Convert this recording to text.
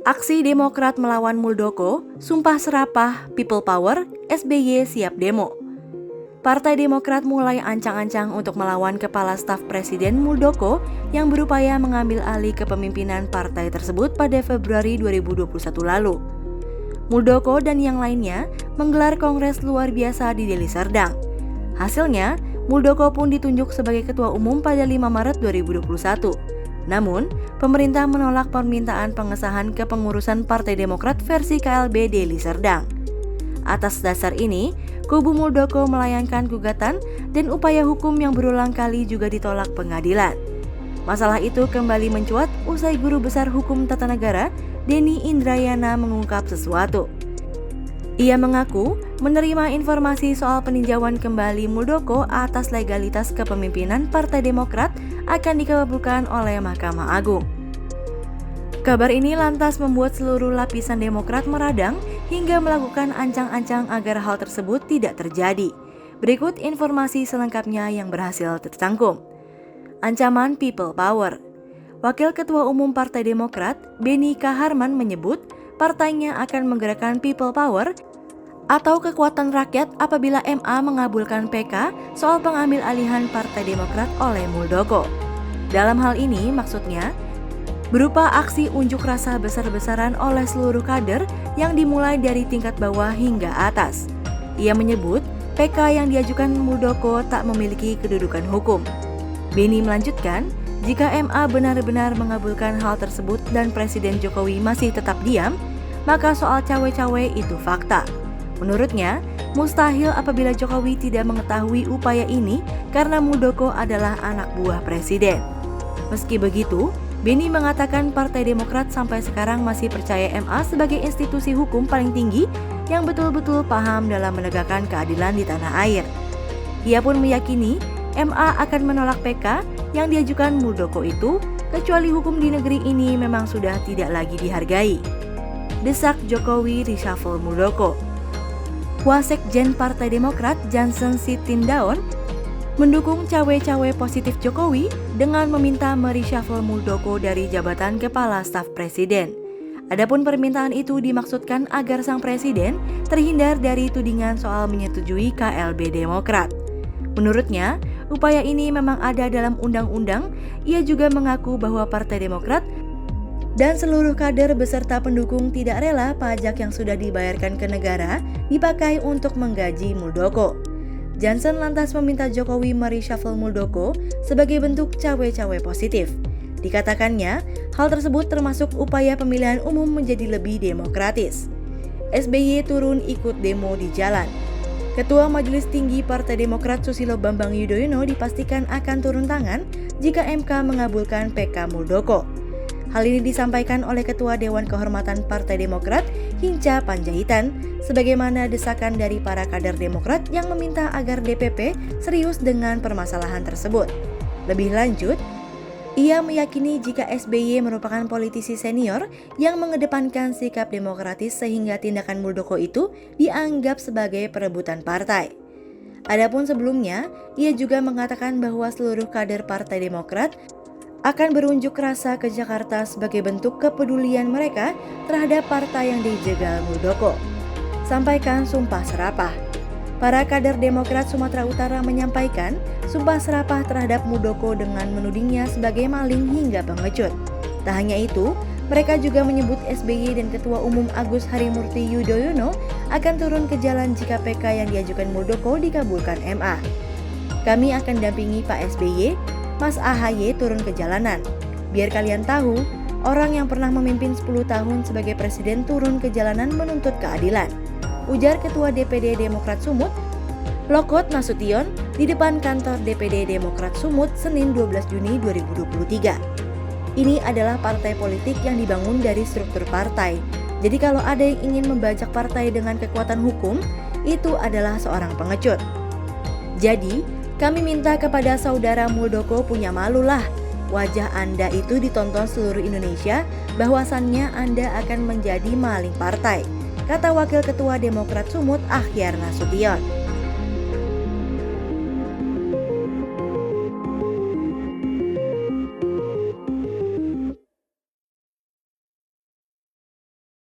Aksi Demokrat melawan Muldoko, sumpah serapah, people power, SBY siap demo. Partai Demokrat mulai ancang-ancang untuk melawan Kepala Staf Presiden Muldoko yang berupaya mengambil alih kepemimpinan partai tersebut pada Februari 2021 lalu. Muldoko dan yang lainnya menggelar kongres luar biasa di Deli Serdang. Hasilnya, Muldoko pun ditunjuk sebagai Ketua Umum pada 5 Maret 2021. Namun, pemerintah menolak permintaan pengesahan kepengurusan Partai Demokrat versi KLB Deli Serdang. Atas dasar ini, kubu Muldoko melayangkan gugatan dan upaya hukum yang berulang kali juga ditolak pengadilan. Masalah itu kembali mencuat usai Guru Besar Hukum Tata Negara, Denny Indrayana mengungkap sesuatu. Ia mengaku menerima informasi soal peninjauan kembali Muldoko atas legalitas kepemimpinan Partai Demokrat akan dikabulkan oleh Mahkamah Agung. Kabar ini lantas membuat seluruh lapisan Demokrat meradang hingga melakukan ancang-ancang agar hal tersebut tidak terjadi. Berikut informasi selengkapnya yang berhasil tercangkum. Ancaman people power. Wakil Ketua Umum Partai Demokrat, Benny Kaharman menyebut partainya akan menggerakkan people power atau kekuatan rakyat apabila MA mengabulkan PK soal pengambil alihan Partai Demokrat oleh Muldoko. Dalam hal ini maksudnya berupa aksi unjuk rasa besar-besaran oleh seluruh kader yang dimulai dari tingkat bawah hingga atas. Ia menyebut PK yang diajukan Muldoko tak memiliki kedudukan hukum. Benny melanjutkan, jika MA benar-benar mengabulkan hal tersebut dan Presiden Jokowi masih tetap diam, maka soal cawe-cawe itu fakta. Menurutnya, mustahil apabila Jokowi tidak mengetahui upaya ini karena Muldoko adalah anak buah Presiden. Meski begitu, Benny mengatakan Partai Demokrat sampai sekarang masih percaya MA sebagai institusi hukum paling tinggi yang betul-betul paham dalam menegakkan keadilan di tanah air. Ia pun meyakini MA akan menolak PK yang diajukan Muldoko itu, kecuali hukum di negeri ini memang sudah tidak lagi dihargai. Desak Jokowi reshuffle Muldoko. Wasekjen Partai Demokrat Jansen Sitindaon mendukung cawe-cawe positif Jokowi dengan meminta mereshuffle Muldoko dari jabatan Kepala Staf Presiden. Adapun permintaan itu dimaksudkan agar sang presiden terhindar dari tudingan soal menyetujui KLB Demokrat. Menurutnya, upaya ini memang ada dalam undang-undang. Ia juga mengaku bahwa Partai Demokrat dan seluruh kader beserta pendukung tidak rela pajak yang sudah dibayarkan ke negara dipakai untuk menggaji Muldoko. Jansen lantas meminta Jokowi mereshuffle Muldoko sebagai bentuk cawe-cawe positif. Dikatakannya, hal tersebut termasuk upaya pemilihan umum menjadi lebih demokratis. SBY turun ikut demo di jalan. Ketua Majelis Tinggi Partai Demokrat Susilo Bambang Yudhoyono dipastikan akan turun tangan jika MK mengabulkan PK Muldoko. Hal ini disampaikan oleh Ketua Dewan Kehormatan Partai Demokrat, Hinca Panjaitan, sebagaimana desakan dari para kader Demokrat yang meminta agar DPP serius dengan permasalahan tersebut. Lebih lanjut, ia meyakini jika SBY merupakan politisi senior yang mengedepankan sikap demokratis sehingga tindakan Muldoko itu dianggap sebagai perebutan partai. Adapun sebelumnya, ia juga mengatakan bahwa seluruh kader Partai Demokrat akan berunjuk rasa ke Jakarta sebagai bentuk kepedulian mereka terhadap partai yang dijegal Muldoko. Sampaikan sumpah serapah. Para kader Demokrat Sumatera Utara menyampaikan sumpah serapah terhadap Muldoko dengan menudingnya sebagai maling hingga pengecut. Tak hanya itu, mereka juga menyebut SBY dan Ketua Umum Agus Harimurti Yudhoyono akan turun ke jalan jika PK yang diajukan Muldoko dikabulkan MA. Kami akan dampingi Pak SBY, Mas AHY turun ke jalanan. Biar kalian tahu, orang yang pernah memimpin 10 tahun sebagai presiden turun ke jalanan menuntut keadilan. Ujar Ketua DPD Demokrat Sumut, Lokot Nasution, di depan kantor DPD Demokrat Sumut Senin 12 Juni 2023. Ini adalah partai politik yang dibangun dari struktur partai. Jadi kalau ada yang ingin membajak partai dengan kekuatan hukum, itu adalah seorang pengecut. Jadi, kami minta kepada saudara Muldoko punya malu lah. Wajah Anda itu ditonton seluruh Indonesia, bahwasannya Anda akan menjadi maling partai, kata Wakil Ketua Demokrat Sumut Akhyar Nasution.